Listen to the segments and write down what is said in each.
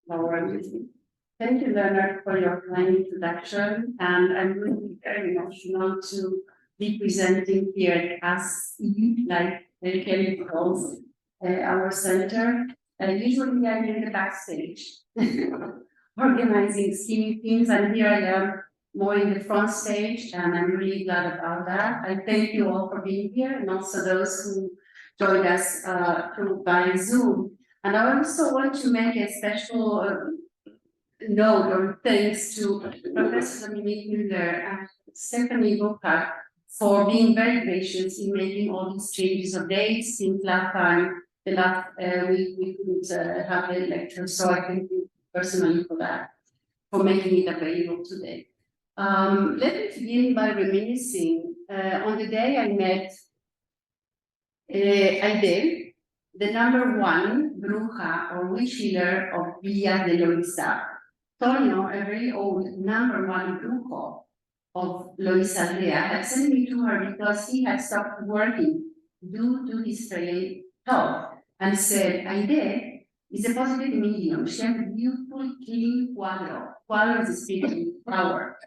Laura with me. Thank you, Leonard, for your kind introduction, and I'm really very emotional to be presenting here as you, like Kelly calls our center. Usually I'm in the backstage, organizing scheming things, and here I am more in the front stage, and I'm really glad about that. I thank you all for being here, and also those who joined us through by Zoom. And I also want to make a special note or thanks to Professor Dominique Müller and Stephanie Burkhardt for being very gracious in making all these changes of dates. Since last time, the last we couldn't have a lecture, so I thank you personally for that, for making it available today. Let me begin by reminiscing on the day I met Aide, the #1 bruja or witch healer of Villa de Loíza. Tonio, a very old #1 brujo of Loíza Aldea, had sent me to her because he had stopped working due to his frail health and said, Aide is a positive medium. She has a beautiful, clean cuadro. Cuadro is a spiritual power.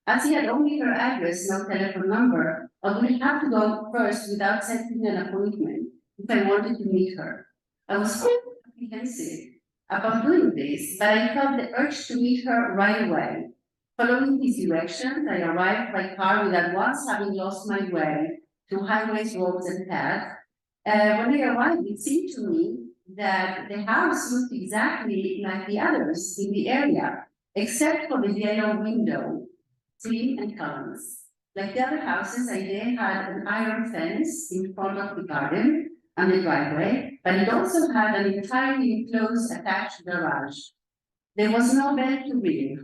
As he had only her address, no telephone number, I would have to go first without setting an appointment if I wanted to meet her. I was quite apprehensive about doing this, but I felt the urge to meet her right away. Following his directions, I arrived by car without once having lost my way through highways, roads, and paths. When I arrived, it seemed to me that the house looked exactly like the others in the area, except for the yellow window, clean and colorless. Like the other houses, I then had an iron fence in front of the garden and the driveway, but it also had an entirely enclosed attached garage. There was no bell to ring.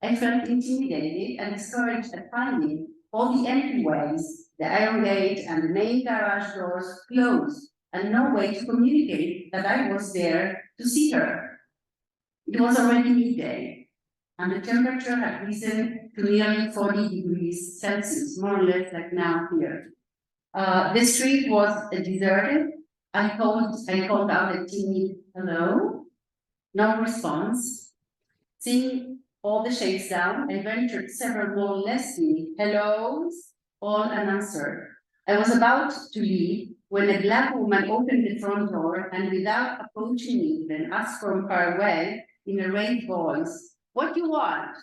I felt intimidated and discouraged at finding all the entryways, the iron gate and the main garage doors closed, and no way to communicate that I was there to see her. It was already midday, and the temperature had risen to nearly 40 degrees Celsius, more or less like now here. The street was deserted. I called out a timid hello, no response. Seeing all the shades down, I ventured several more less hellos, all unanswered. I was about to leave when a black woman opened the front door and without approaching me even asked from far away in a raised voice, "What do you want?"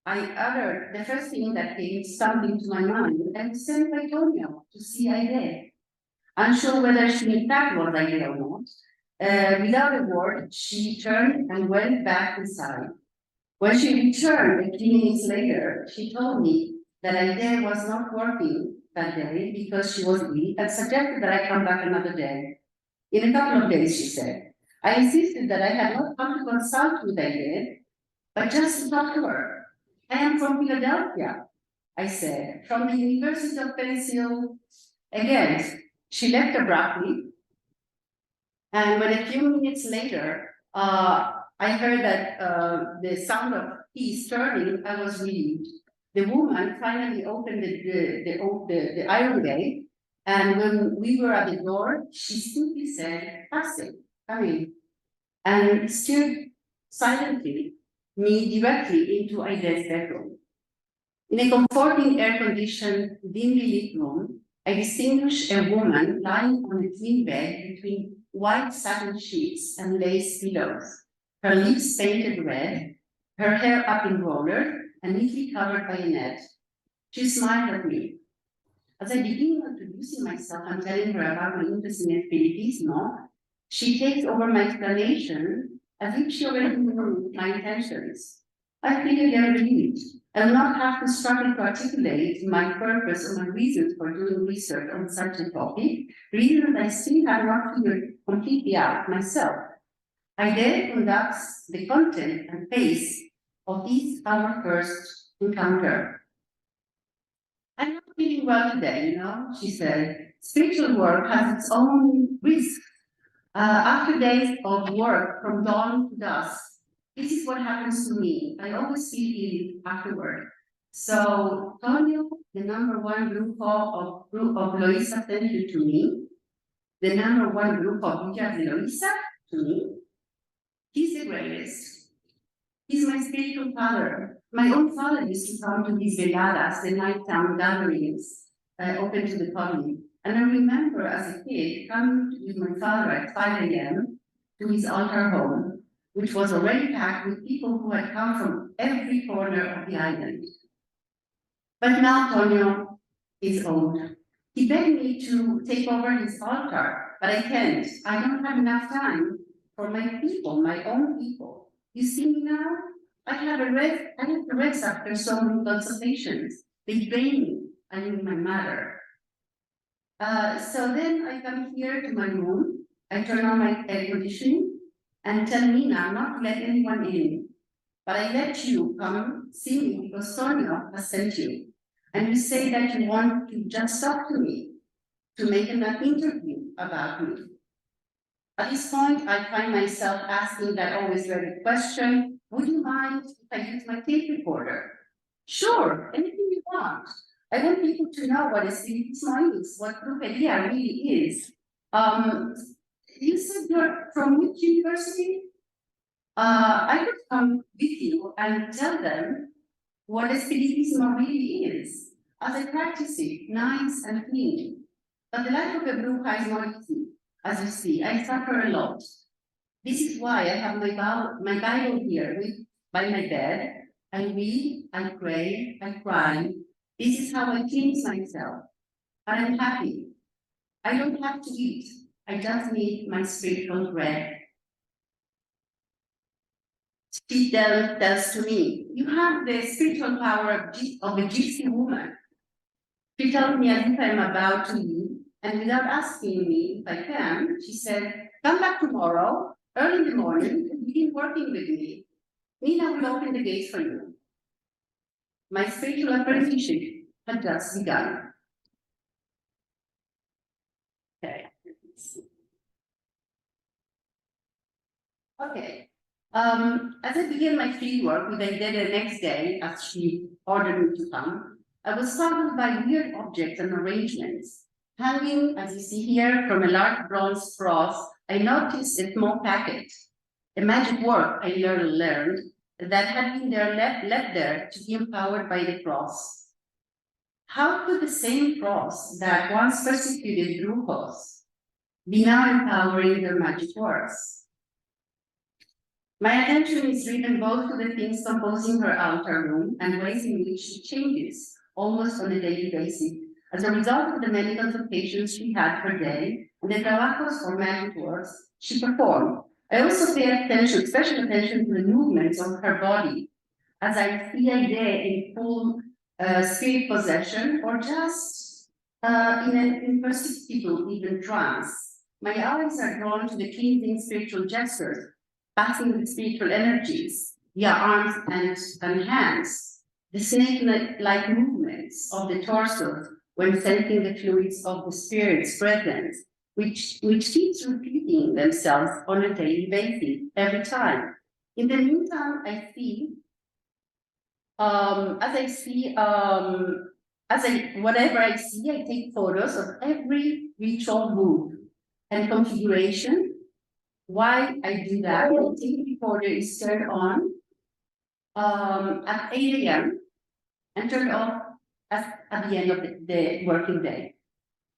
I uttered the first thing that came stumbling to my mind, and was sent by Tonio to see Aide. Unsure whether she in fact was Aide or not, without a word, she turned and went back inside. When she returned a few minutes later, she told me that Aide was not working that day because she was ill and suggested that I come back another day. In a couple of days, she said. I insisted that I had not come to consult with Aide, but just to talk to her. I am from Philadelphia, I said, from the University of Pennsylvania. Again, she left abruptly, and when a few minutes later, I heard that the sound of keys turning, I was relieved. The woman finally opened the iron gate, and when we were at the door, she simply said, come in, and steered silently me directly into Aide's bedroom. In a comforting air-conditioned, dimly lit room, I distinguished a woman lying on a twin bed between white satin sheets and lace pillows, her lips painted red, her hair up in roller and neatly covered by a net. She smiled at me. As I begin introducing myself and telling her about my interest in espiritismo, she takes over my explanation as if she already knew my intentions. I feel again relieved. I will not have to struggle to articulate my purpose or my reasons for doing research on such a topic, reasons I still have not figured completely out myself. I then conducts the content and pace of this our first encounter. I'm not feeling well today, she said. Spiritual work has its own risks. After days of work from dawn to dusk, this is what happens to me. I always feel ill afterward. So Tonio, the #1 group of Loíza, sent you to me. The #1 group of Villa de Loíza to me. He's the greatest. He's my spiritual father. My own father used to come to these veladas, the nighttime gatherings, open to the public. And I remember as a kid coming with my father at 5 a.m. to his altar home, which was already packed with people who had come from every corner of the island. But now Tonio is old. He begged me to take over his altar, but I can't. I don't have enough time for my people, my own people. You see me now? I have to rest after so many consultations. They drain me. I need my mother. So then I come here to my room. I turn on my air conditioning and tell Nina not to let anyone in. But I let you come see me because Sonia has sent you. And you say that you want to just talk to me, to make an interview about me. At this point, I find myself asking that always ready question, would you mind if I use my tape recorder? Sure, anything you want. I want people to know what espiritismo is, what brujeria really is. You said you're from which university? I could come with you and tell them what espiritismo really is, as I practice it, nice and clean. But the life of a bruja is not easy, as you see. I suffer a lot. This is why I have my Bible here by my bed. I read, I pray, I cry. This is how I cleanse myself. But I'm happy. I don't have to eat. I just need my spiritual bread. She tells to me, you have the spiritual power of a gypsy woman. She tells me as if I'm about to leave, and without asking me if I can, she said, come back tomorrow, early in the morning, and begin working with me. Nina will open the gates for you. My spiritual apprenticeship had just begun. Okay. Okay. As I began my field work, which I did the next day, as she ordered me to come, I was startled by weird objects and arrangements. Hanging, as you see here, from a large bronze cross, I noticed a small packet, a magic word I learned that had been left there to be empowered by the cross. How could the same cross that once persecuted brujos be now empowering their magic words? My attention is driven both to the things composing her altar room and ways in which she changes, almost on a daily basis, as a result of the many consultations she had per day and the trabajos or magic works she performed. I also pay attention, special attention to the movements of her body, as I see a day in full spirit possession or just in an imperceptible, even trance. My eyes are drawn to the cleansing spiritual gestures, passing with spiritual energies via arms and hands, the snake-like movements of the torso when sensing the fluids of the spirit's presence, which keeps repeating themselves on a daily basis, every time. In the meantime, I see, whatever I see, I take photos of every ritual move and configuration. Why I do that, the tape recorder is turned on at 8 a.m. and turned off at the end of the working day.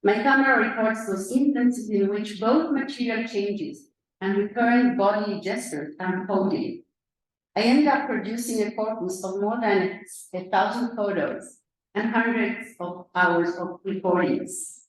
My camera records those instances in which both material changes and recurrent bodily gestures are unfolding. I end up producing a corpus of more than 1,000 photos and hundreds of hours of recordings.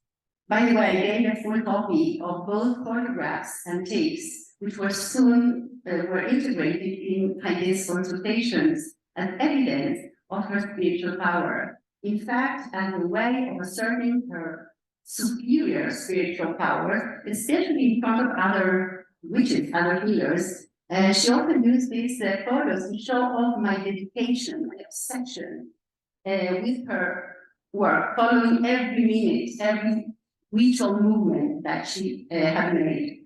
By the way, I gave a full copy of both photographs and tapes, which were soon integrated in Heide's consultations as evidence of her spiritual power. In fact, as a way of asserting her superior spiritual power, especially in front of other witches, other healers, she often used these photos to show off my dedication, my obsession with her work, following every minute, every ritual movement that she had made.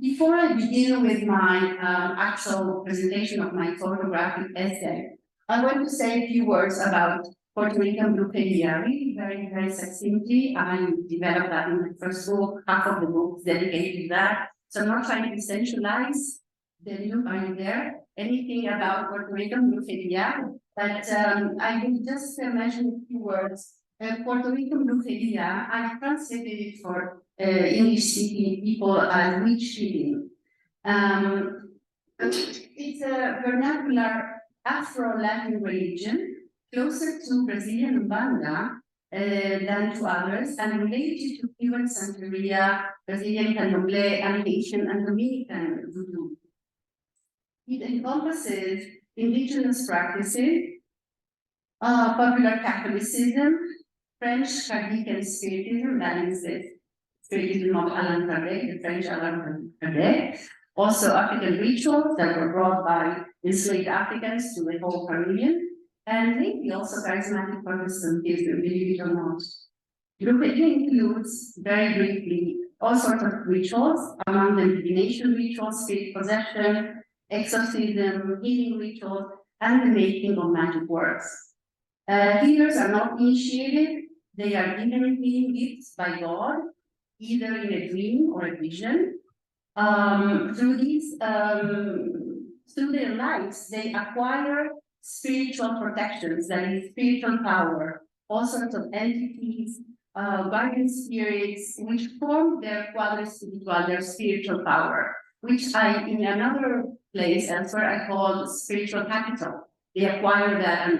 Before I begin with my actual presentation of my photographic essay, I want to say a few words about Puerto Rican brujeria, really very, very succinctly. I developed that in the first book, half of the book is dedicated to that. So I'm not trying to centralize the look, are you there? Anything about Puerto Rican brujeria, but I will just mention a few words. Puerto Rican brujeria, I translated it for English-speaking people as witch healing. It's a vernacular Afro-Latin religion, closer to Brazilian Umbanda than to others, and related to Cuban Santeria, Brazilian Candomblé, and Haitian and Dominican voodoo. It encompasses indigenous practices, popular Catholicism, French Cardican Spiritism, that is the Spiritism of Alain Kardec, the French Alain Kardec, also African rituals that were brought by enslaved Africans to the whole Caribbean, and maybe also charismatic Protestantism, believe it or not. Brujeria includes, very briefly, all sorts of rituals, among them divination rituals, spirit possession, exorcism, healing rituals, and the making of magic works. Healers are not initiated, they are given healing gifts by God, either in a dream or a vision. Through their lives, they acquire spiritual protections, that is spiritual power, all sorts of entities, guardian spirits, which form their quadra spiritual, their spiritual power, which I, in another place elsewhere, I call spiritual capital. They acquire that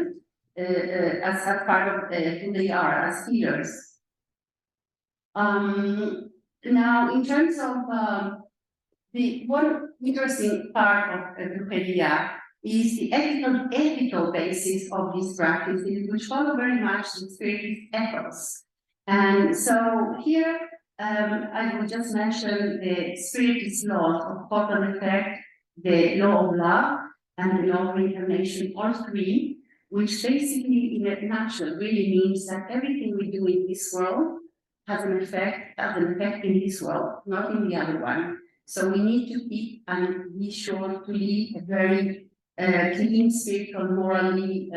as part of who they are as healers. Now, in terms of the one interesting part of brujeria is the ethical basis of these practices, which follow very much the Spiritist ethos. And so here, I will just mention the Spiritist laws of cause and effect, the law of love, and the law of reincarnation, all three, which basically, in a nutshell, really means that everything we do in this world has an effect in this world, not in the other one. So we need to keep and be sure to live a very clean, spiritual, morally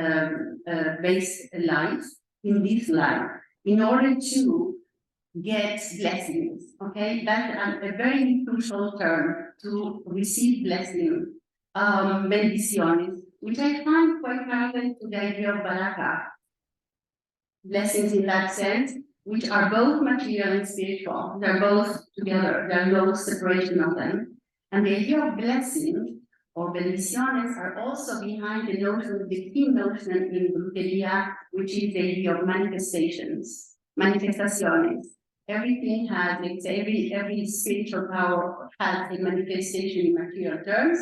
based life in this life in order to get blessings. Okay, that's a very crucial term, to receive blessings, bendiciones, which I find quite relevant to the idea of baraka. Blessings in that sense, which are both material and spiritual. They're both together. There's no separation of them. And the idea of blessing or bendiciones are also behind the notion, the key notion in brujeria, which is the idea of manifestations, manifestaciones. Everything has, every spiritual power has a manifestation in material terms,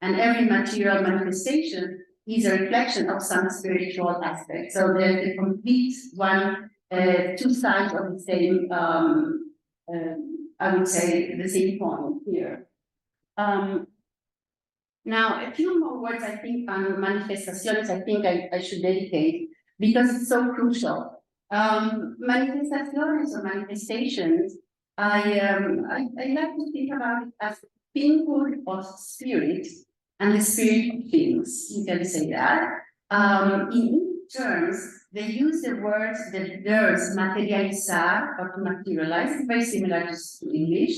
and every material manifestation is a reflection of some spiritual aspect. So there's a complete one, two sides of the same, I would say, the same point here. Now, a few more words, I think, on manifestaciones, I think I should dedicate, because it's so crucial. Manifestaciones or manifestations, I like to think about it as the thinghood of spirit and the spirit of things, you can say that. In terms, they use the words, the verbs materializar or to materialize, very similar to English,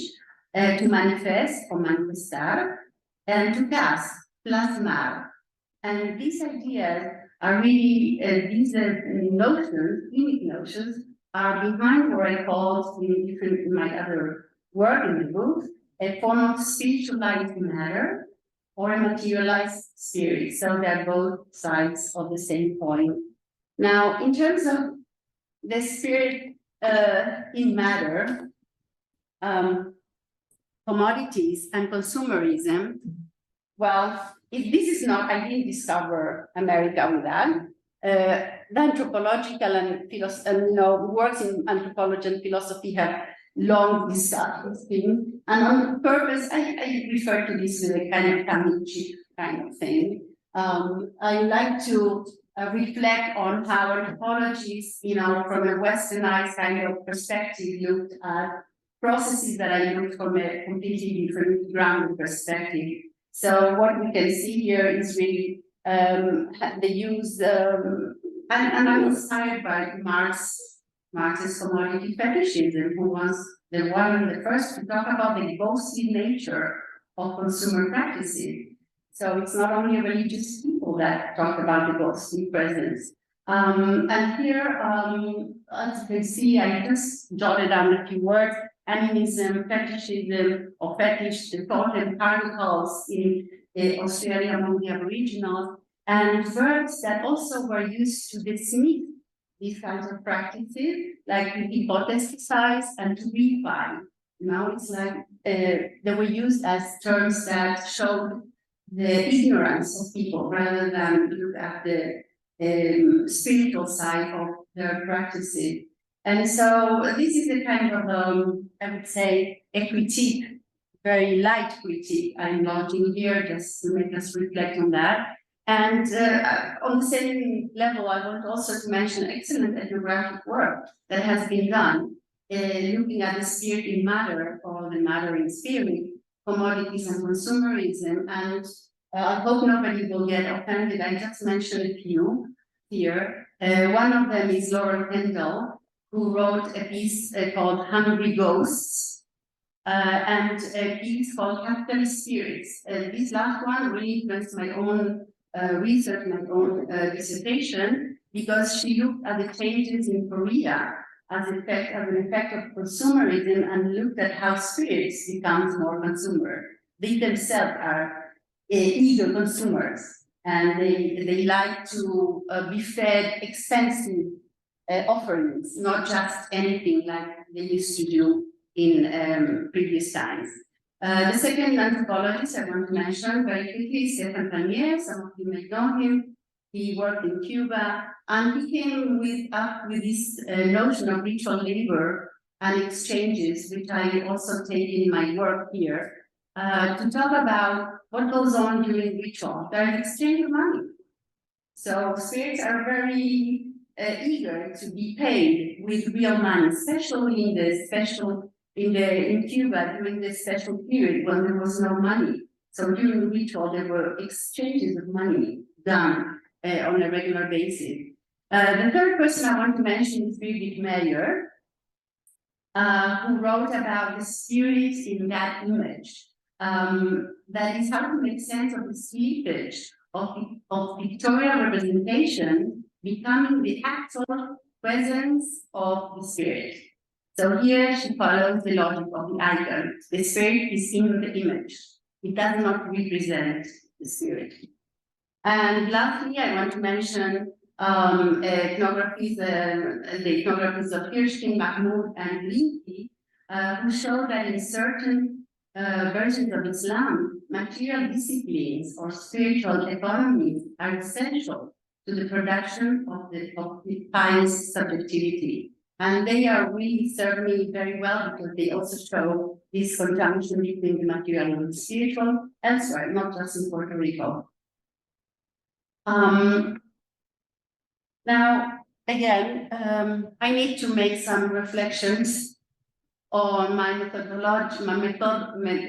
to manifest or manifestar, and to cast, plasmar. And these ideas are really, these notions, emic notions, are behind what I call in my other work in the book, a form of spiritualized matter or a materialized spirit. So they're both sides of the same coin. Now, in terms of the spirit in matter, commodities and consumerism, well, if this is not, I didn't discover America with that. The anthropological and works in anthropology and philosophy have long discussed this thing. And on purpose, I refer to this with a kind of tongue-in-cheek kind of thing. I like to reflect on how anthropologists, from a westernized kind of perspective, looked at processes that I looked from a completely different grounded perspective. So what we can see here is really they use and I'm inspired by Marx's commodity fetishism, who was the first to talk about the ghostly nature of consumer practices. So it's not only religious people that talk about the ghostly presence. And here, as you can see, I just jotted down a few words: animism, fetishism, or fetish, the thought and particles in Australia among the Aboriginals, and verbs that also were used to dismiss these kinds of practices, like to hypothesize and to defy. Now it's like they were used as terms that showed the ignorance of people rather than look at the spiritual side of their practices. And so this is a kind of, I would say, a critique, very light critique I'm launching here just to make us reflect on that. And on the same level, I want also to mention excellent ethnographic work that has been done, looking at the spirit in matter, or the matter in spirit, commodities and consumerism. And I hope nobody will get offended. I just mentioned a few here. One of them is Laura Kendall, who wrote a piece called Hungry Ghosts, and a piece called Capitalist Spirits. This last one really influenced my own research, my own dissertation, because she looked at the changes in Korea as an effect of consumerism, and looked at how spirits becomes more consumer. They themselves are eager consumers, and they like to be fed expensive offerings, not just anything like they used to do in previous times. The second anthropologist I want to mention very quickly is Stefan Panier. Some of you may know him. He worked in Cuba, and he came up with this notion of ritual labor and exchanges, which I also take in my work here, to talk about what goes on during ritual. There is exchange of money. So spirits are very eager to be paid with real money, especially in Cuba during the special period when there was no money. So during the ritual, there were exchanges of money done on a regular basis. The third person I want to mention is Birgit Meyer, who wrote about the spirit in that image. That is how to make sense of the slippage of pictorial representation becoming the actual presence of the spirit. So here she follows the logic of the icon. The spirit is in the image. It does not represent the spirit. And lastly, I want to mention ethnographies, the ethnographies of Hirschkin, Mahmoud, and Linky, who show that in certain versions of Islam, material disciplines or spiritual economies are essential to the production of the pious subjectivity. And they are really serve me very well because they also show this conjunction between the material and the spiritual elsewhere, not just in Puerto Rico. Now, again, I need to make some reflections on my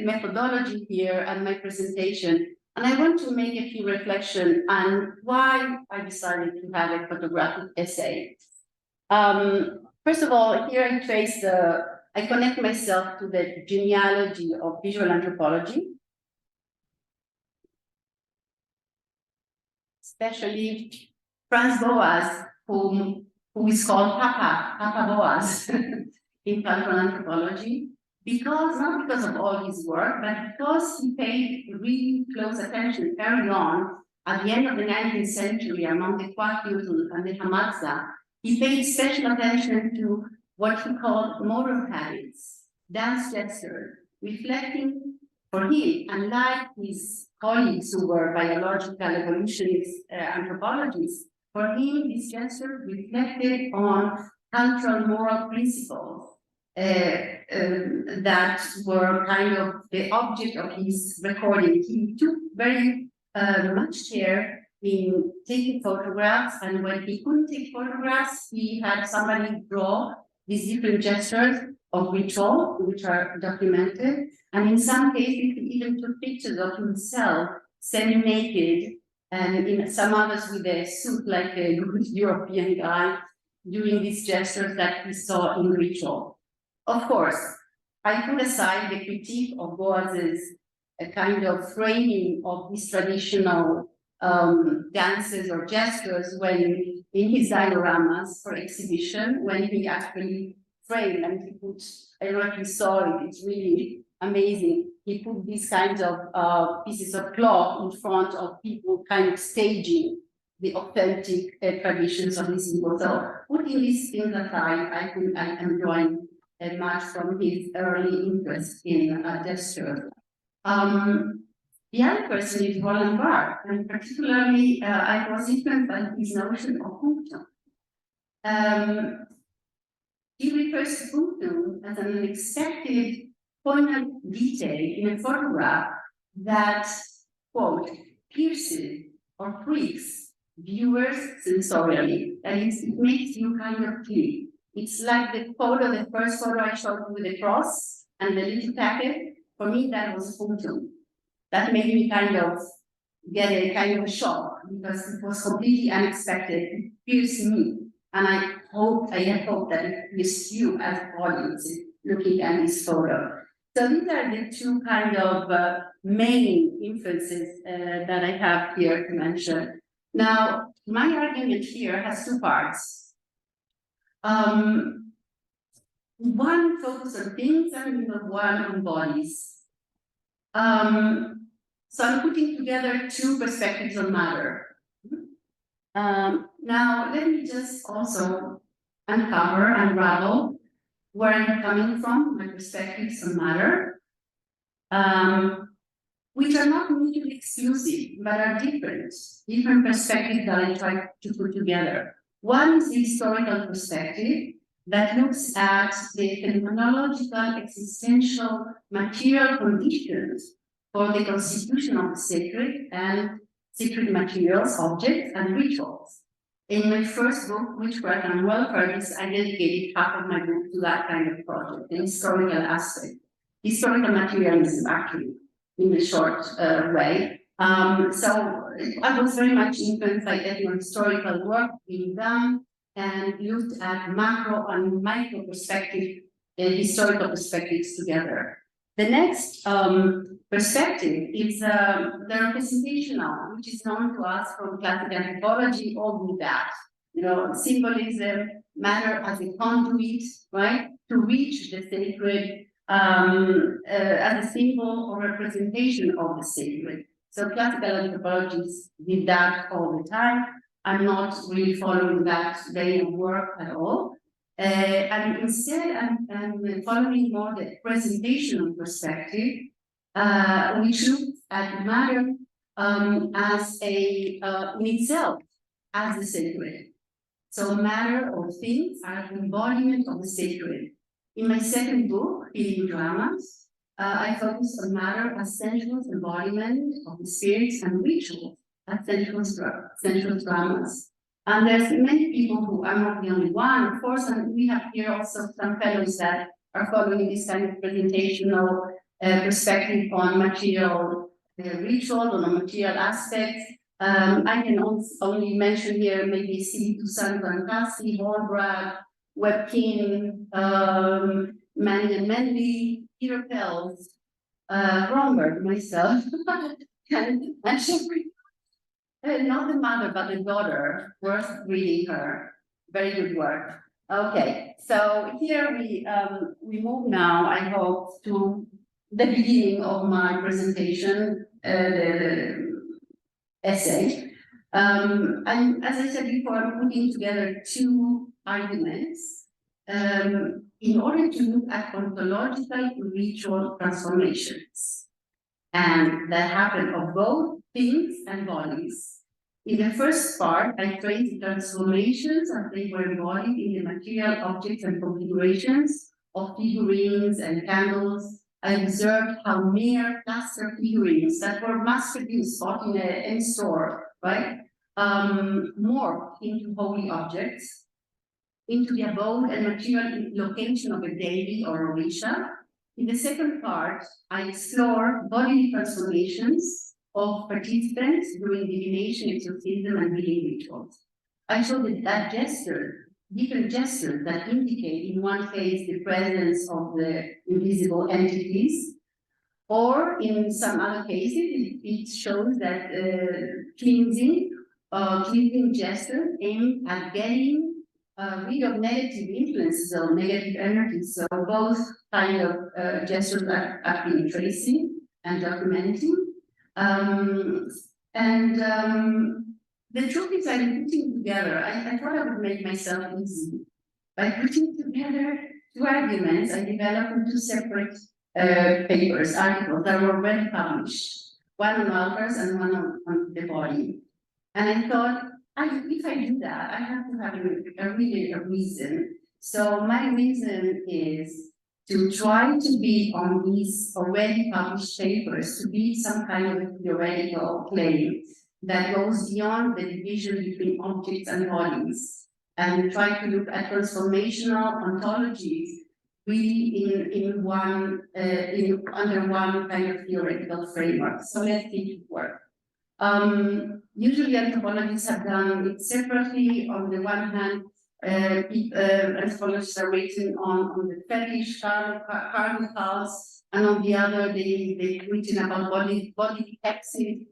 methodology here and my presentation. And I want to make a few reflections on why I decided to have a photographic essay. First of all, here I connect myself to the genealogy of visual anthropology, especially Franz Boas, who is called Papa Boas in cultural anthropology, not because of all his work, but because he paid really close attention early on at the end of the 19th century among the Kwakiutl and the Hamadza. He paid special attention to what he called motor habits, dance gestures, reflecting for him, unlike his colleagues who were biological evolutionist anthropologists, for him, these gestures reflected on cultural moral principles that were kind of the object of his recording. He took very much care in taking photographs, and when he couldn't take photographs, he had somebody draw these different gestures of ritual, which are documented. And in some cases, he even took pictures of himself semi-naked and in some others with a suit like a good European guy, doing these gestures that we saw in ritual. Of course, I put aside the critique of Boaz's a kind of framing of these traditional dances or gestures when in his dioramas for exhibition, when he actually framed and he put, I don't know if you saw it, it's really amazing. He put these kinds of pieces of cloth in front of people kind of staging the authentic traditions of these people. So putting these things aside, I think I am drawing much from his early interest in gesture. The other person is Roland Barthes, and particularly I was influenced by his notion of punctum. He refers to punctum as an unexpected poignant detail in a photograph that, quote, pierces or pricks viewers sensorially. That is, it makes you kind of click. It's like the photo, the first photo I showed you with the cross and the little packet. For me, that was punctum. That made me kind of get a kind of a shock because it was completely unexpected. It pierced me. And I had hoped that it pierced you as audience looking at this photo. So these are the two kind of main influences that I have here to mention. Now, my argument here has two parts. One focuses on things and one on bodies. So I'm putting together two perspectives on matter. Now, let me just also unravel where I'm coming from, my perspectives on matter, which are not mutually exclusive, but are different perspectives that I try to put together. One is the historical perspective that looks at the phenomenological, existential, material conditions for the constitution of the sacred and sacred materials, objects, and rituals. In my first book, Witchcraft and Welfare, I dedicated half of my book to that kind of project, the historical aspect. Historical materialism, actually, in a short way. So I was very much influenced by ethno-historical work being done and looked at macro and micro perspective, historical perspectives together. The next perspective is the representational, which is known to us from classical anthropology, all with that. You know, symbolism, matter as a conduit, right, to reach the sacred as a symbol or representation of the sacred. So classical anthropologists did that all the time. I'm not really following that vein of work at all. And instead, I'm following more the presentational perspective, which looks at matter as in itself, as the sacred. So matter or things are an embodiment of the sacred. In my second book, Healing Dramas, I focus on matter as sensual embodiment of the spirits and rituals as sensual dramas. And there's many people who, I'm not the only one, of course, and we have here also some fellows that are following this kind of presentational perspective on material ritual, on the material aspects. I can only mention here maybe C. Toussaint Vancassi, Holbrag, Webkin, Manning and Mendy, Peter Pels, Romberg, myself, and Shepard. Not the mother, but the daughter, worth reading her. Very good work. Okay, so here we move now, I hope, to the beginning of my presentation, the essay. And as I said before, I'm putting together two arguments in order to look at ontological ritual transformations. And that happen of both things and bodies. In the first part, I traced the transformations as they were embodied in the material objects and configurations of figurines and candles. I observed how mere plaster figurines that were mass-produced, bought in a store, right, morphed into holy objects, into the abode and material location of a deity or orisha. In the second part, I explore bodily transformations of participants doing divination, exorcism, and healing rituals. I showed that gesture, different gestures that indicate in one case the presence of the invisible entities, or in some other cases, it shows that cleansing gesture aimed at getting rid of negative influences or negative energies. So both kind of gestures have been tracing and documenting. The truth is, I'm putting together, I thought I would make myself easy. By putting together two arguments, I developed into separate papers, articles that were already published, one on altars and one on the body. And I thought, if I do that, I have to have a reason. So my reason is to try to be on these already published papers, to be some kind of theoretical claim that goes beyond the division between objects and bodies, and try to look at transformational ontologies really in one under one kind of theoretical framework. So let's see it work. Usually anthropologists have done it separately. On the one hand, anthropologists are waiting on the fetish carnivals, and on the other, they've written about body taxing,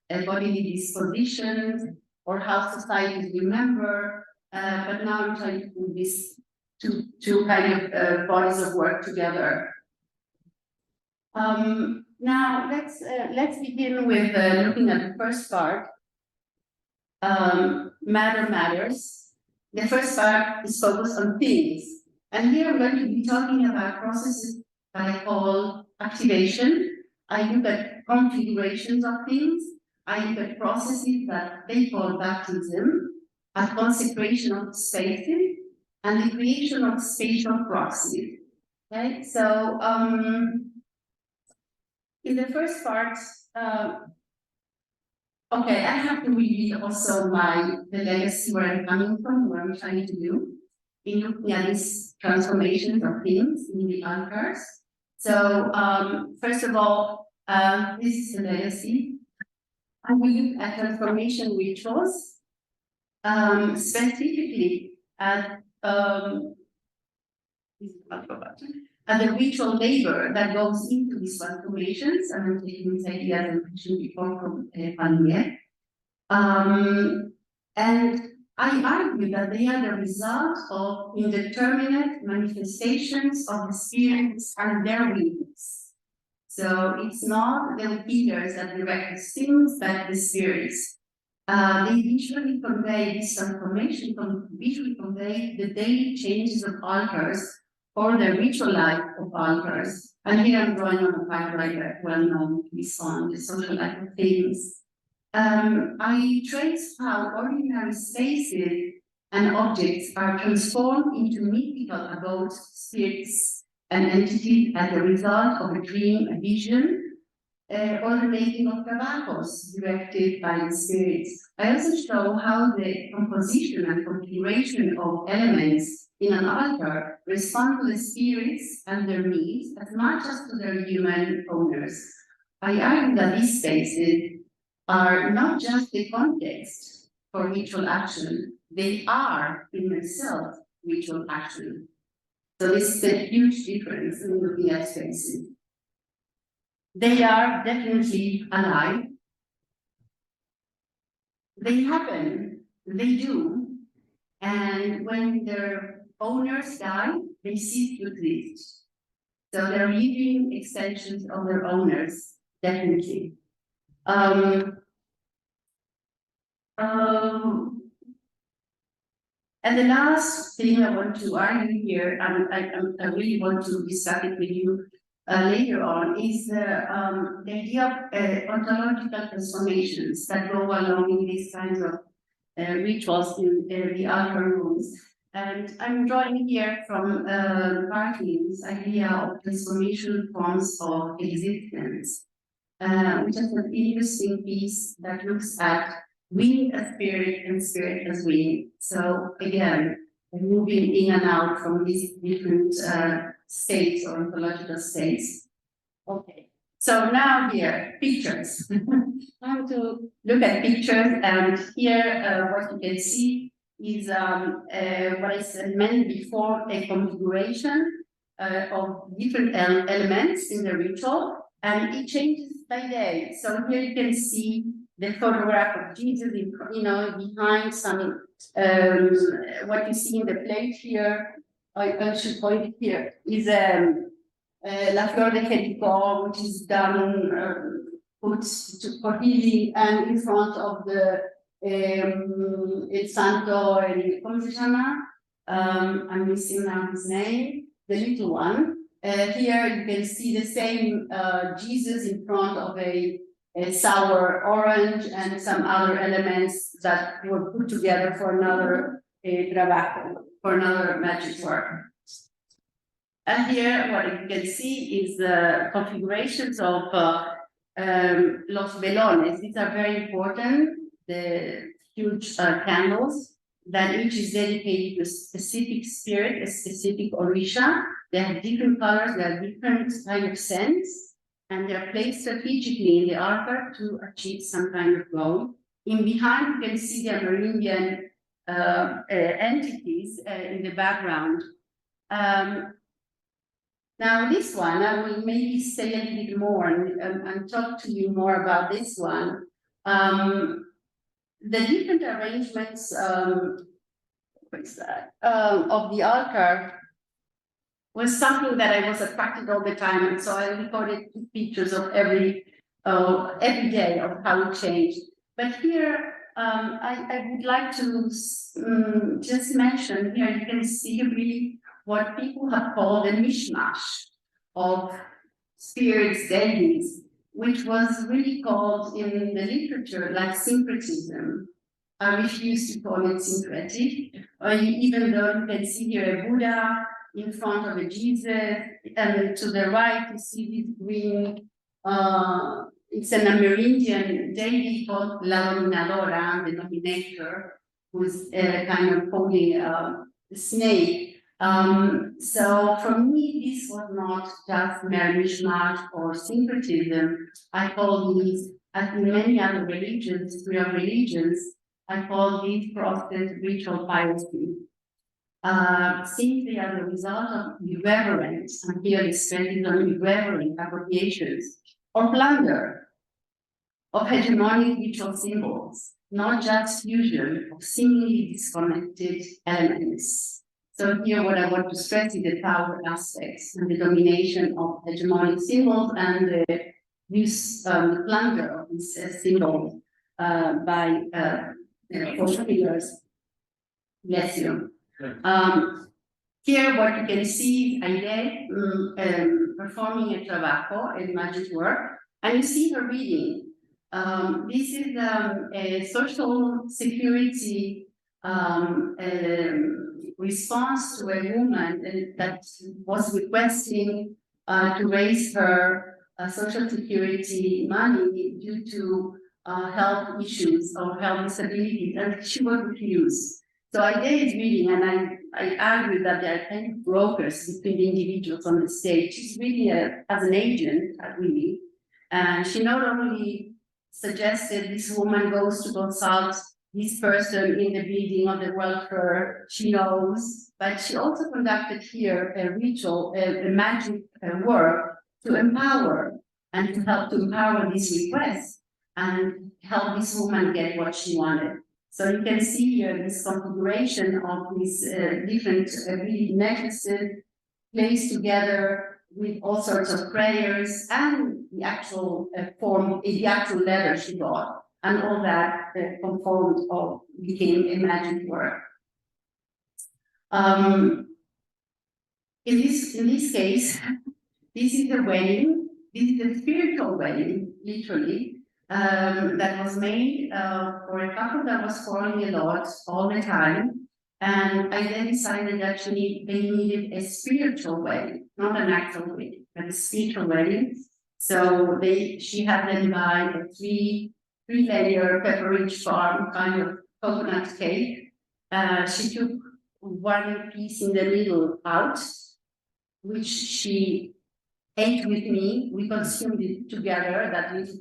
bodily dispositions, or how societies remember. But now I'm trying to put these two kind of bodies of work together. Now let's begin with looking at the first part. Matter matters. The first part is focused on things, and here I'm going to be talking about processes that I call activation. I look at configurations of things. I look at processes that they call baptism, at consecration of spaces, and the creation of spatial proxies. Okay, so in the first part, okay, I have to reveal also the legacy where I'm coming from, what I'm trying to do in looking at these transformations of things in the altars. So first of all, this is the legacy. I will look at transformation rituals, specifically at the ritual labor that goes into these transformations. And I'm taking these ideas I mentioned before from Panier. And I argue that they are the result of indeterminate manifestations of the spirits and their wings. So it's not the healers that direct these things, but the spirits. They visually convey this transformation, visually convey the daily changes of altars or the ritual life of altars. And here I'm drawing on a pipeline that well known to be on the social life of things. I trace how ordinary spaces and objects are transformed into mythical abodes, spirits, and entities as a result of a dream, a vision, or the making of trabajos directed by the spirits. I also show how the composition and configuration of elements in an altar respond to the spirits and their needs as much as to their human owners. I argue that these spaces are not just the context for ritual action, they are in themselves ritual action. So this is a huge difference in looking at spaces. They are definitely alive. They happen, they do, and when their owners die, they cease to exist. So they're living extensions of their owners, definitely. And the last thing I want to argue here, and I really want to discuss it with you later on, is the idea of ontological transformations that go along in these kinds of rituals in the altar rooms. And I'm drawing here from Barthel's idea of transformation forms of existence, which is an interesting piece that looks at wing as spirit and spirit as wing. So again, moving in and out from these different states or ontological states. Okay, So now here, pictures. I want to look at pictures, and here what you can see is what I said meant before, a configuration of different elements in the ritual, and it changes by day. So here you can see the photograph of Jesus, behind some what you see in the plate here. I should point it here is La Flor de Jericó, which is done put for healing, and in front of the El Santo, ¿cómo se llama? I'm missing now his name, the little one. Here you can see the same Jesus in front of a sour orange and some other elements that were put together for another trabajo, for another magic work. And here what you can see is the configurations of los velones. These are very important, the huge candles, that each is dedicated to a specific spirit, a specific orisha. They have different colors, they have different kind of scents, and they're placed strategically in the altar to achieve some kind of goal. In behind, you can see the Amerindian entities in the background. Now this one, I will maybe say a little bit more and talk to you more about this one. The different arrangements of the altar was something that I was attracted all the time, and so I recorded pictures of every day of how it changed. But here, I would like to just mention here, you can see really what people have called a mishmash of spirits, deities, which was really called in the literature like syncretism. I refuse to call it syncretic, even though you can see here a Buddha in front of a Jesus, and to the right you see this green, it's an Amerindian deity called La Dominadora, the Dominator, who's kind of holding a snake. So for me, this was not just mere mishmash or syncretism. I call these, as in many other religions, Creole religions, I call these process ritual piracy. Simply as a result of irreverent, and here it's stressing on irreverent appropriations, or plunder of hegemonic ritual symbols, not just fusion of seemingly disconnected elements. So here what I want to stress is the power aspects and the domination of hegemonic symbols and the use, the plunder of these symbols by figures. Bless you. Here what you can see is Aide performing a trabajo, a magic work, and you see her reading. This is a social security response to a woman that was requesting to raise her social security money due to health issues or health disabilities, and she was refused. So I is reading, and I argue that there are kind of brokers between the individuals on the stage. She's really as an agent, really. And she not only suggested this woman goes to consult this person in the building of the welfare she knows, but she also conducted here a ritual, a magic work to empower and to help to empower this request and help this woman get what she wanted. So you can see here this configuration of these different really necklaces placed together with all sorts of prayers and the actual form, the actual letter she got, and all that conformed or became a magic work. In this case, this is a wedding. This is a spiritual wedding, literally. That was made for a couple that was quarreling a lot all the time. And I then decided that they needed a spiritual wedding, not an actual wedding, but a spiritual wedding. So she had them buy a three-layer pepper-rich farm kind of coconut cake. She took one piece in the middle out, which she ate with me. We consumed it together, that is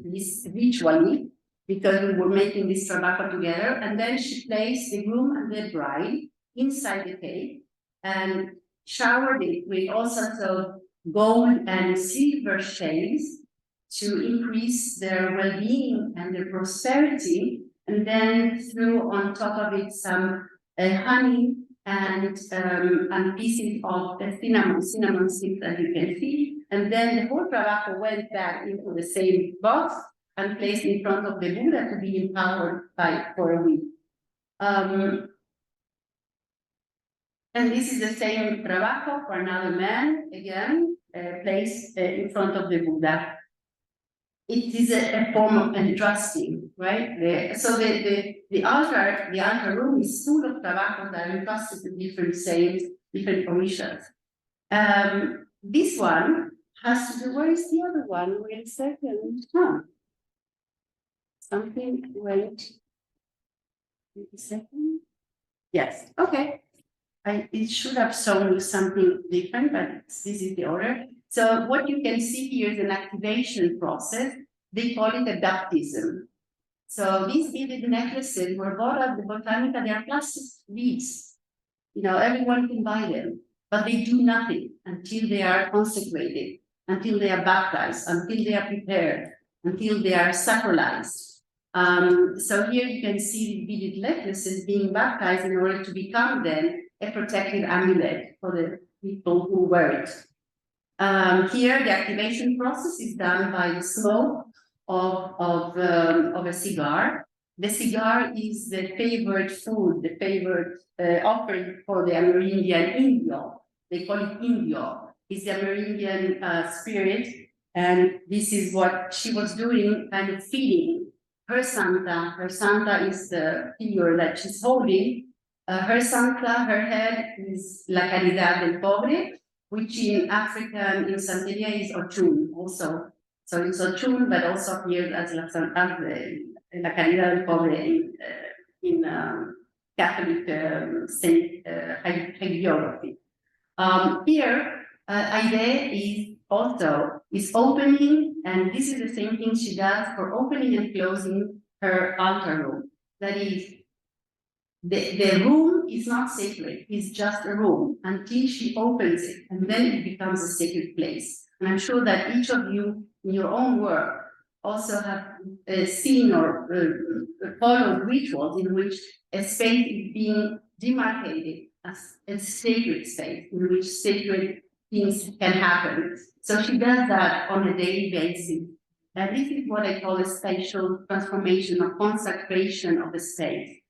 ritually, because we were making this trabajo together. And then she placed the groom and the bride inside the cave and showered it with all sorts of gold and silver shades to increase their well-being and their prosperity, and then threw on top of it some honey and pieces of cinnamon sticks, as you can see. And then the whole trabajo went back into the same box and placed in front of the Buddha to be empowered for a week. And this is the same trabajo for another man, again, placed in front of the Buddha. It is a form of entrusting, right? So the altar room is full of trabajo that are entrusted to different saints, different commissions. This one has to do, where is the other one? Wait a second. Something, wait a second. Yes, okay. It should have shown something different, but this is the order. So what you can see here is an activation process. They call it a baptism. So these beaded necklaces were bought at the Botanica. They are plastic beads. You know, everyone can buy them, but they do nothing until they are consecrated, until they are baptized, until they are prepared, until they are sacralized. So here you can see the beaded necklaces being baptized in order to become then a protective amulet for the people who wear it. Here, the activation process is done by the smoke of a cigar. The cigar is the favorite food, the favorite offering for the Amerindian Indio. They call it Indio. It's the Amerindian spirit, and this is what she was doing, kind of feeding her Santa. Her Santa is the figure that she's holding. Her Santa, her head is La Caridad del Pobre, which in African, in Santeria is Ochun also. So it's Ochun, but also appears as La Caridad del Pobre in Catholic saint hagiography. Here, Aide is opening, and this is the same thing she does for opening and closing her altar room. That is, the room is not sacred, it's just a room until she opens it, and then it becomes a sacred place. And I'm sure that each of you in your own work also have seen or followed rituals in which a space is being demarcated as a sacred space in which sacred things can happen. So she does that on a daily basis. And this is what I call a spatial transformation or consecration of the space.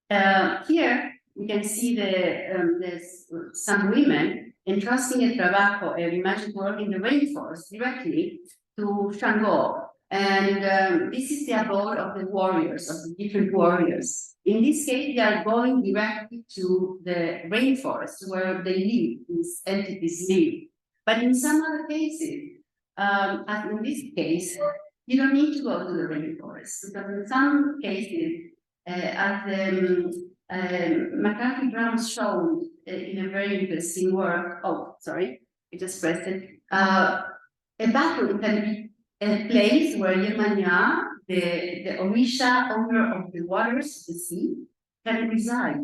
Here we can see there's some women entrusting a trabajo, a magic work in the rainforest directly to Shango. And this is the abode of the warriors, of the different warriors. In this case, they are going directly to the rainforest where they live, these entities live. But in some other cases, as in this case, you don't need to go to the rainforest, because in some cases, as McCarthy Brown showed in a very interesting work, I just pressed it, a bathroom can be a place where Yemanya, the Orisha owner of the waters, the sea, can reside.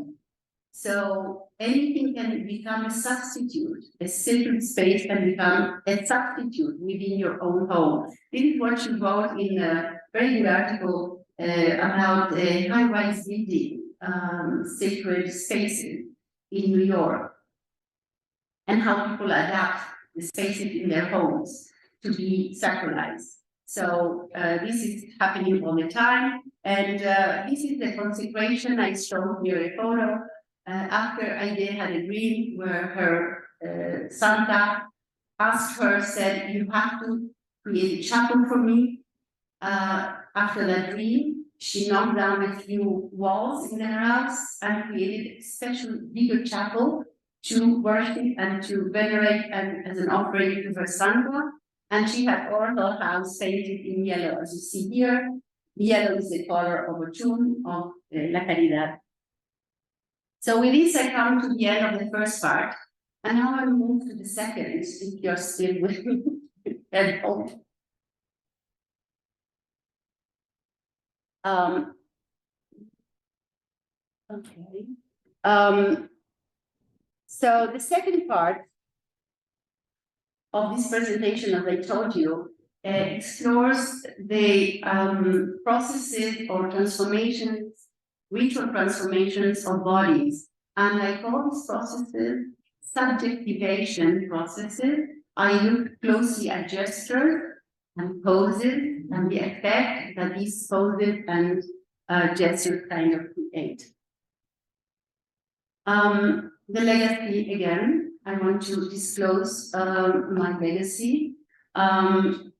So anything can become a substitute. A sacred space can become a substitute within your own home. This is what she wrote in a very good article about a high-rise building, sacred spaces in New York, and how people adapt the spaces in their homes to be sacralized. So this is happening all the time, and this is the consecration. I showed here a photo after Aide had a dream where her Santa asked her, said, "You have to create a chapel for me." After that dream, she knocked down a few walls in the house and created a special bigger chapel to worship and to venerate and as an offering to her Santa. And she had all her house painted in yellow, as you see here. Yellow is the color of Ochun, of La Caridad. So with this, I come to the end of the first part. And now I move to the second, if you're still with me. Okay. So the second part of this presentation, as I told you, explores the processes or transformations, ritual transformations of bodies. And I call these processes subjectivation processes. I look closely at gestures and poses and the effect that these poses and gestures kind of create. The legacy, again, I want to disclose my legacy. I'm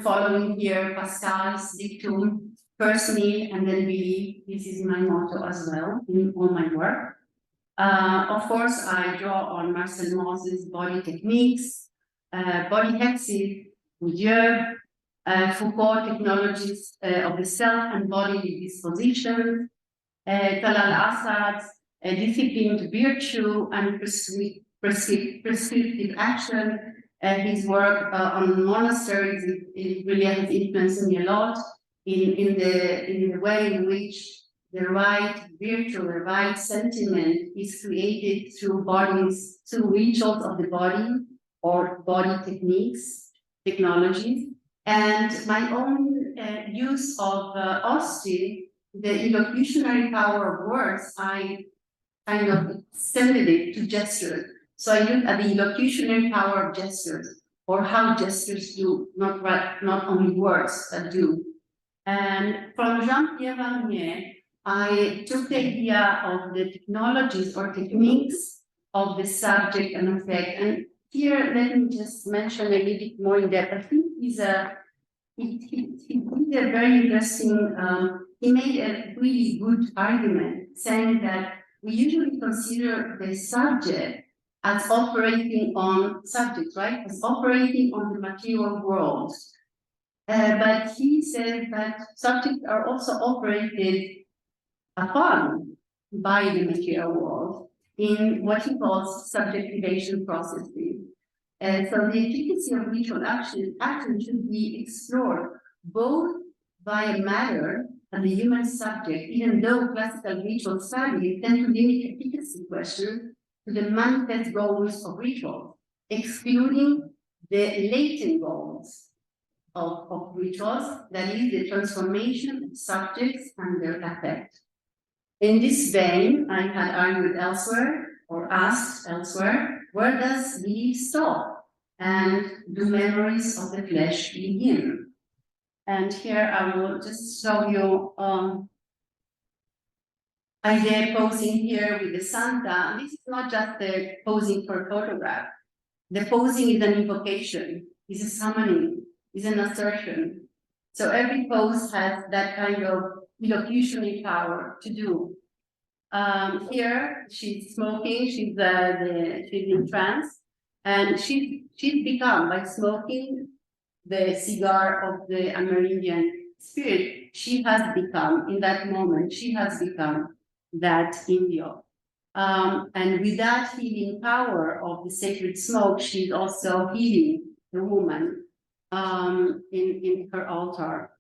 following here Pascal's dictum, first me and then believe. This is my motto as well in all my work. Of course, I draw on Marcel Mauss's body techniques, body hexes, Dieu, Foucault technologies of the self and body dispositions, Talal Assad's discipline to virtue and prescriptive action. His work on monasteries, it really has influenced me a lot in the way in which the right virtue, the right sentiment is created through bodies, through rituals of the body or body techniques, technologies. And my own use of Austin, the illocutionary power of words, I kind of extended it to gestures. So I looked at the illocutionary power of gestures, or how gestures do, not only words that do. And from Jean-Pierre Varnier, I took the idea of the technologies or techniques of the subject and effect. And here, let me just mention a little bit more in depth. I think he did a very interesting, he made a really good argument saying that we usually consider the subject as operating on subjects, right? As operating on the material world. But he said that subjects are also operated upon by the material world in what he calls subjectivation processes. So the efficacy of ritual action should be explored both by matter and the human subject, even though classical ritual studies tend to limit efficacy questions to the manifest goals of ritual, excluding the latent goals of rituals, that is the transformation of subjects and their effect. In this vein, I had argued elsewhere or asked elsewhere, where does belief stop and do memories of the flesh begin? And here I will just show you idea posing here with the Santa. This is not just the posing for a photograph. The posing is an invocation, is a summoning, is an assertion. So every pose has that kind of illocutionary power to do. Here she's smoking, she's in trance, and she's become, by smoking the cigar of the Amerindian spirit, she has become, in that moment, she has become that Indio. And with that healing power of the sacred smoke, she's also healing the woman in her altar.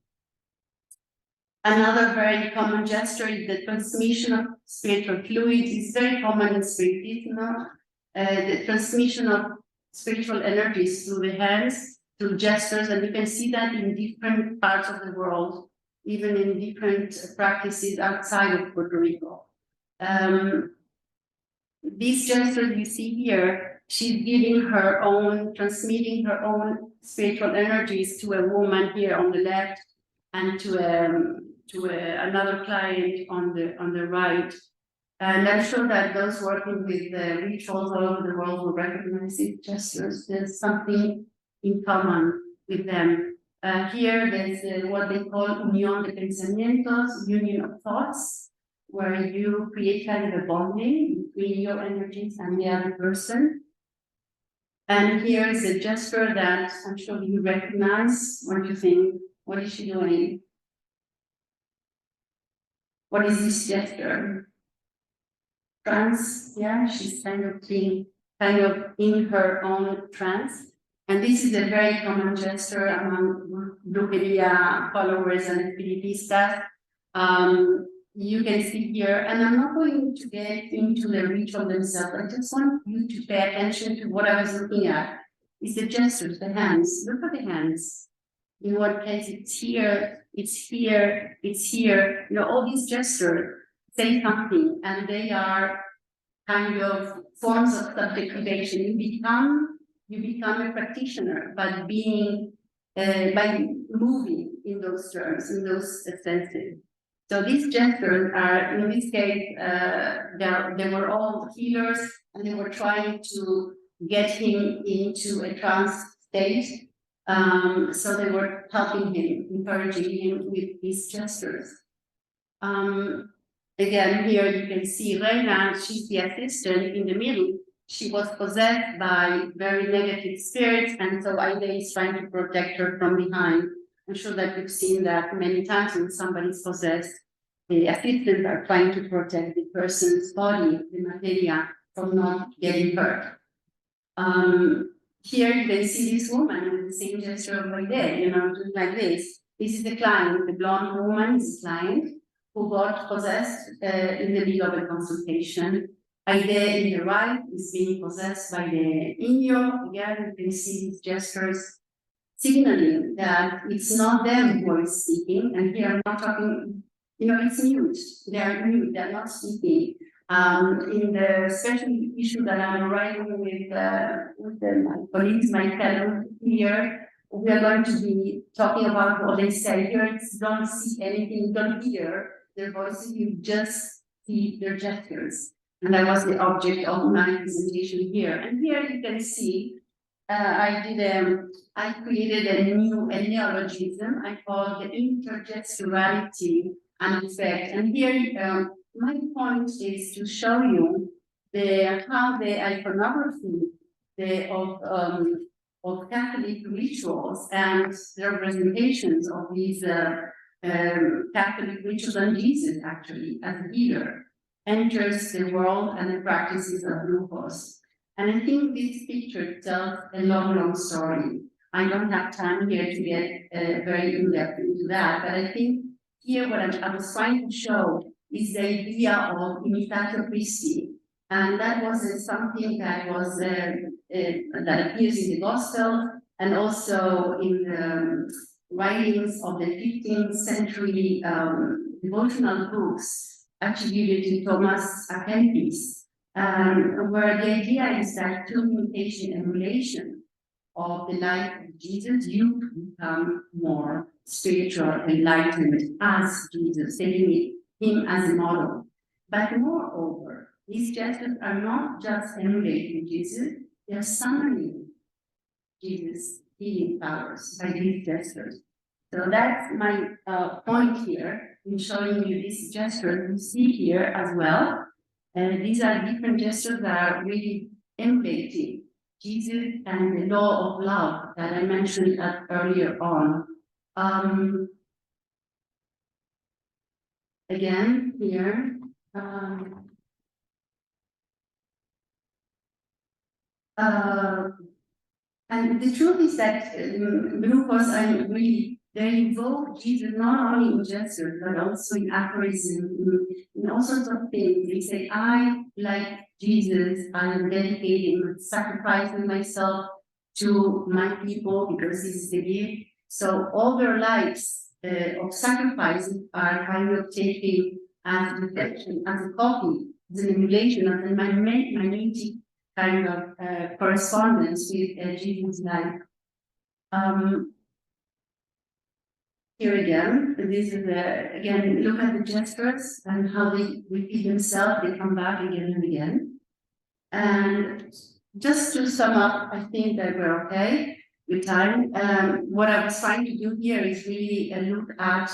Another very common gesture is the transmission of spiritual fluid. It's very common in Spiritism. The transmission of spiritual energies through the hands, through gestures, and you can see that in different parts of the world, even in different practices outside of Puerto Rico. These gestures you see here, she's giving her own, transmitting her own spiritual energies to a woman here on the left, and to another client on the right. And I'm sure that those working with rituals all over the world will recognize these gestures. There's something in common with them. Here, there's what they call unión de pensamientos, union of thoughts, where you create kind of a bonding between your energies and the other person. And here is a gesture that I'm sure you recognize. What do you think? What is she doing? What is this gesture? Trance, yeah, she's kind of being kind of in her own trance. And this is a very common gesture among brujeria followers and spiritistas. You can see here, and I'm not going to get into the ritual themselves. I just want you to pay attention to what I was looking at. It's the gestures, the hands. Look at the hands. In one case, it's here, it's here, it's here. You know, all these gestures say something, and they are kind of forms of subjectivation. You become a practitioner by being, by moving in those terms, in those senses. So these gestures are, in this case, they were all healers, and they were trying to get him into a trance state. So they were helping him, encouraging him with these gestures. Again, here you can see Reina, she's the assistant in the middle. She was possessed by very negative spirits, and so Aida is trying to protect her from behind. I'm sure that you've seen that many times when somebody's possessed. The assistants are trying to protect the person's body, the materia, from not getting hurt. Here you can see this woman with the same gesture of Aida, you know, doing like this. This is the client, the blonde woman is the client who got possessed in the middle of a consultation. Aida in the right is being possessed by the Indio. Again, you can see these gestures signaling that it's not them who are speaking. And here I'm not talking, you know, it's mute. They're mute, they're not speaking. In the special issue that I'm writing with my colleagues, my fellows here, we are going to be talking about what they say. Here it's don't see anything, don't hear their voices, you just see their gestures. And that was the object of my presentation here. And here you can see, I created a new neologism I call the intergesturality and effect. And here, my point is to show you how the iconography of Catholic rituals and the representations of these Catholic rituals and Jesus actually as a healer enters the world and the practices of brujos. And I think this picture tells a long story. I don't have time here to get very in-depth into that, but I think here what I was trying to show is the idea of imitatio Christi. And that was something that was that appears in the Gospel and also in the writings of the 15th century devotional books attributed to Thomas à Kempis, where the idea is that through imitation and emulation of the life of Jesus, you become more spiritual, enlightened as Jesus, taking him as a model. But moreover, these gestures are not just emulating Jesus, they are summoning Jesus' healing powers by these gestures. So that's my point here in showing you this gesture. You see here as well. And these are different gestures that are really emulating Jesus and the law of love that I mentioned earlier on. Again, here. And the truth is that brujos are really, they invoke Jesus not only in gestures, but also in aphorism, in all sorts of things. They say, I, like Jesus, I am dedicating, sacrificing myself to my people because this is the gift. So all their lives of sacrifice are kind of taken as reflection, as a copy, as an emulation, as a magnetic kind of correspondence with Jesus' life. Here again, this is again, look at the gestures and how they repeat themselves, they come back again and again. And just to sum up, I think that we're okay with time. What I was trying to do here is really look at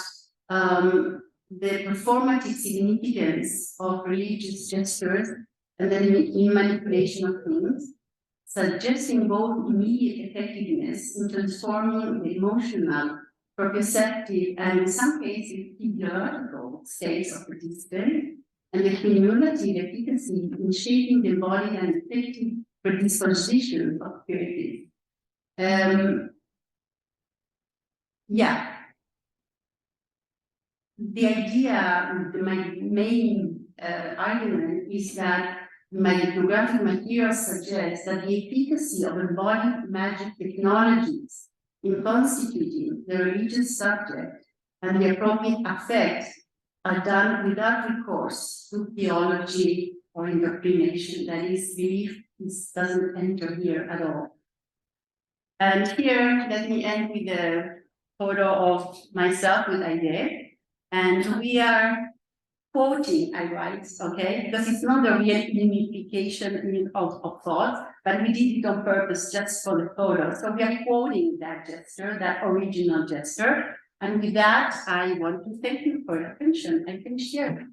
the performative significance of religious gestures and then in manipulation of things, suggesting both immediate effectiveness in transforming the emotional, proprioceptive, and in some cases, physiological states of participants, and the cumulative efficacy in shaping the body and effective predisposition of spiritism. Yeah. The idea, my main argument is that my ethnographic material suggests that the efficacy of embodied magic technologies in constituting the religious subject and the appropriate effect are done without recourse to theology or indoctrination. That is, belief doesn't enter here at all. And here, let me end with a photo of myself with Aide. And we are quoting, I write, okay, because it's not a real unification of thought, but we did it on purpose just for the photo. So we are quoting that gesture, that original gesture. And with that, I want to thank you for your attention. I finish here.